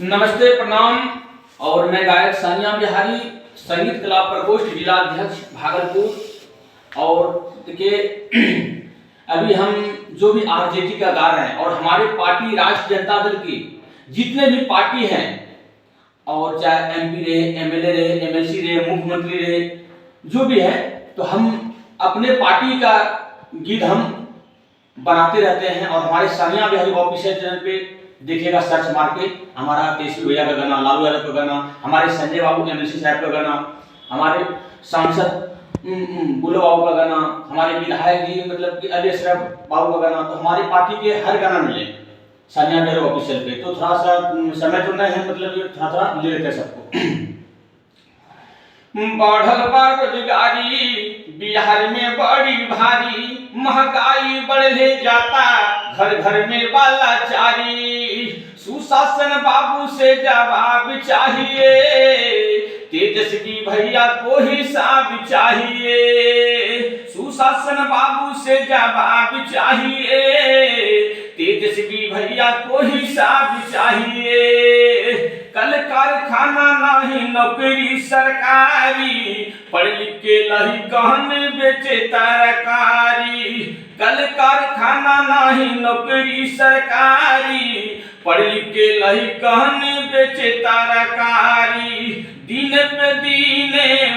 नमस्ते, प्रणाम। और मैं गायक सानिया बिहारी, संगीत कला प्रकोष्ठ जिला अध्यक्ष भागलपुर। और देखिए अभी हम जो भी आरजेडी का गा रहे हैं और हमारे पार्टी राष्ट्रीय जनता दल की जितने भी पार्टी हैं, और चाहे एमपी रहे, एमएलए रहे, एमएलसी रहे, मुख्यमंत्री रहे, जो भी है, तो हम अपने पार्टी का गीत हम बनाते रहते हैं। और हमारे सानिया बिहारी ऑफिशियल चैनल पे देखिएगा, सर्च मार के हमारा तेजस्वी भैया का गाना, लालू यादव का गाना, हमारे संजय बाबू एमएलसी साहब का गाना, हमारे सांसद बुल्लो बाबू का गाना, हमारे विधायक जी मतलब कि अली अशरफ बाबू का गाना, तो हमारी पार्टी के हर गाना मिले सानिया बिहारी ऑफिशियल पे। तो थोड़ा सा समय तो नहीं है, मतलब थोड़ा ले लेते हैं सबको। बढ़ल बा रोजगारी बिहार में बड़ी भारी, महंगाई बढ़ले जाता घर घर में बालाचारी। सुशासन बाबू से जवाब चाहिए, तेजस्वी भैया को हिसाब चाहिए। सुशासन बाबू से जवाब चाहिए, तेजस्वी भैया को हिसाब चाहिए। कल कारखाना नहीं नौकरी सरकारी, पढ़ लिख के लही कहन बेचे तरकारी। कल कारखाना नहीं नौकरी सरकारी, पढ़ लिख के लही कहन बेचे तरकारी। दिन पे दिन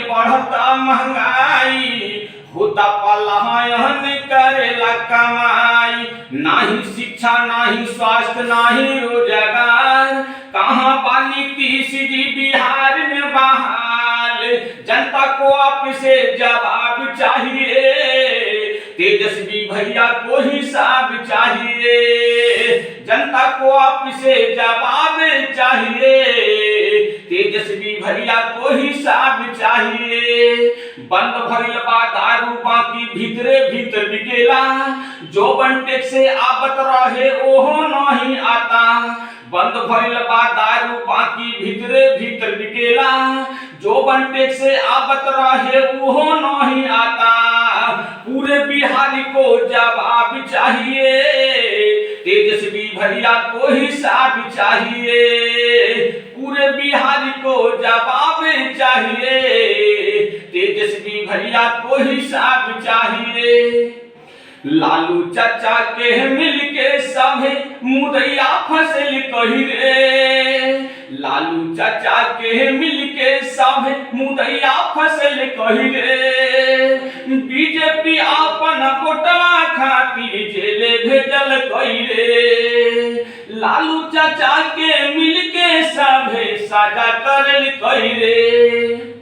बढ़ता महंगाई, होता पलायन करेला कमाई। नाही शिक्षा, नाही स्वास्थ्य, नाही रोजगार, कहाँ पानी तीसरी बिहार में बहाल। जनता को आपसे जवाब चाहिए, तेजस्वी भैया को हिसाब चाहिए। जनता को आपसे जवाब चाहिए, तेजस्वी भैया को हिसाब चाहिए। बंद भइल बा दारू बाकी भीतरे भीतर बिकेला, जो बंटेक से आवत रहे ओहो नहीं आता। बंद भइल बा दारू बाकी भीतरे भीतर बिकेला, जो बंटेक से आवत रहे ओहो नहीं आता। पूरे बिहार को जवाब चाहिए, तेजस्वी भैया को हिसाब चाहिए। पूरे बिहार को जवाब चाहिए, तेजस्वी भैया को हिसाब चाहिए। लालू चाचा के मिलके सभे मुदैया फसल कही रे। लालू चाचा के मिलके सभे मुदैया फसल कही रे। बीजेपी अपन वोटवा खातिर जेले भेजल कही रे। लालू चाचा के मिलके सभे साझा करल कही रे।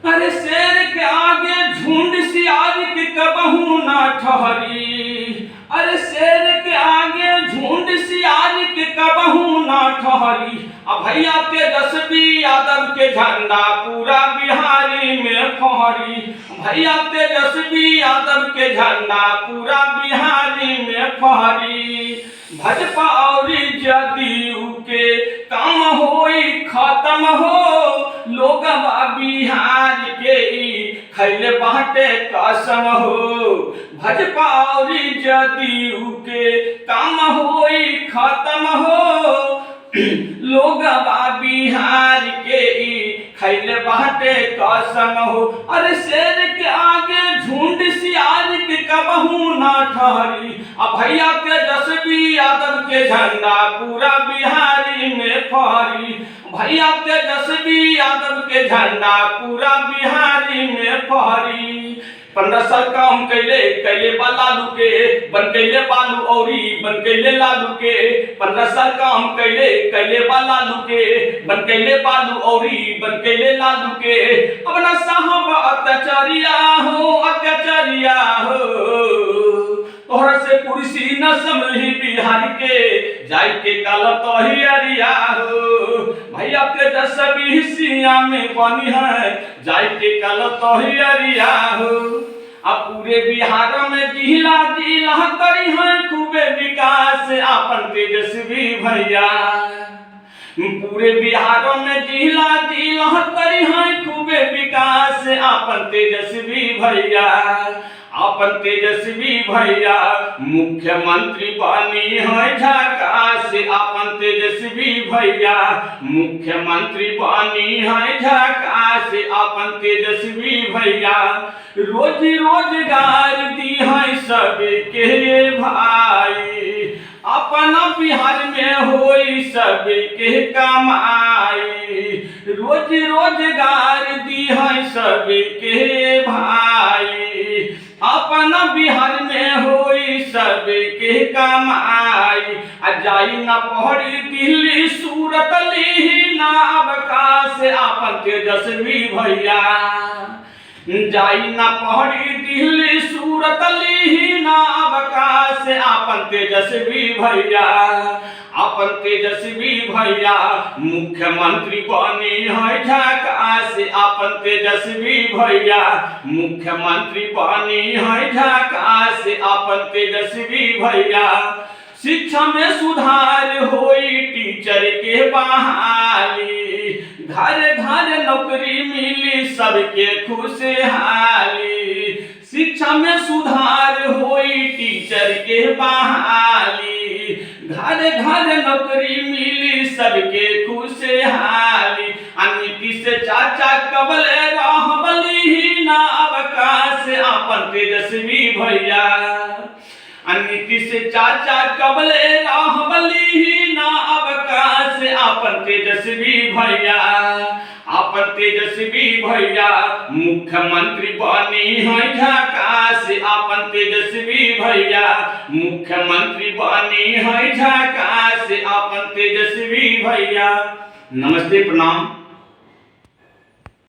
अरे शेर के आगे झुंड सियार के कबहू ना ठहरी। अरे शेर के आगे झुंड सियार के कबहू ना ठहरी। अब भैया तेजस्वी यादव के झंडा पूरा बिहारी में फहरी। भैया तेजस्वी यादव के झंडा पूरा बिहारी में फहरी। भाजपा और जदयू के काम होई खत्म हो, लोग बिहार के खैले बाटे कसम हो। भाजपा और जदयू के काम होई खत्म हो, लोग बिहार के खैले बाटे कसम हो। अरे शेर के आगे झुंड सियार के कबहू ना ठहरी। अब भैया तेजस्वी यादव के झंडा पूरा बिहारी में फहरी। भैया तेजस्वी यादव के झंडा पूरा बिहारी में फहरी। 15 साल काम कैले बा लालू के, बन कैले बालू औरी बन कैले लालू के। 15 साल काम कैले बा लालू के, बन कैले बालू औरी बन कैले लालू के। अपना साहब अत्याचारिया हो, तोहरा से कुर्सी न संभली बिहार के, जाई के काला तोही अरिया हो। भैया तेजस्वी सिया में बनी है, जाई के काला तोही अरिया हो। अब पूरे बिहार में जिला जिला करी है खूबे विकास अपन तेजस्वी भैया। पूरे बिहार में जिला जिला करी है खूबे विकास अपन तेजस्वी भैया, अपन तेजस्वी भैया मुख्यमंत्री बनी है झकास, अपन तेजस्वी भैया मुख्यमंत्री बनी है झकास, अपन तेजस्वी भैया रोजी रोजगार दी है सबके भाई, अपना बिहार में होई सबके कमाई, रोजी रोजगार दी है सबके भाई, अपना बिहार में होई सबके कमाई। जाई न पहड़ी दिल्ली सूरत ली ना अवकाश, अपन तेजस्वी भैया जाई न पहड़ी दिल्ली सूरत ली ना अवकाश, अपन तेजस्वी भैया, अपन तेजस्वी भैया मुख्यमंत्री बनी है झकास, अपन तेजस्वी भैया मुख्यमंत्री बनी है झकास, अपन तेजस्वी भैया शिक्षा में सुधार होई टीचर के बहाली, घर घर नौकरी मिली सबके खुशहाली, शिक्षा में सुधार होई टीचर के बहाली, घर घर नौकरी मिली सबके खुशहाली। नीतीश चाचा कबले रहबली ना अवकाश, अपन तेजस्वी भैया नीतीश चाचा कबले रहबली ना अवकाश, अपन तेजस्वी भैया, अपन तेजस्वी भैया मुख्यमंत्री बनी है झकास, अपन तेजस्वी भैया मुख्यमंत्री बनी है झकास, अपन तेजस्वी भैया। नमस्ते, प्रणाम।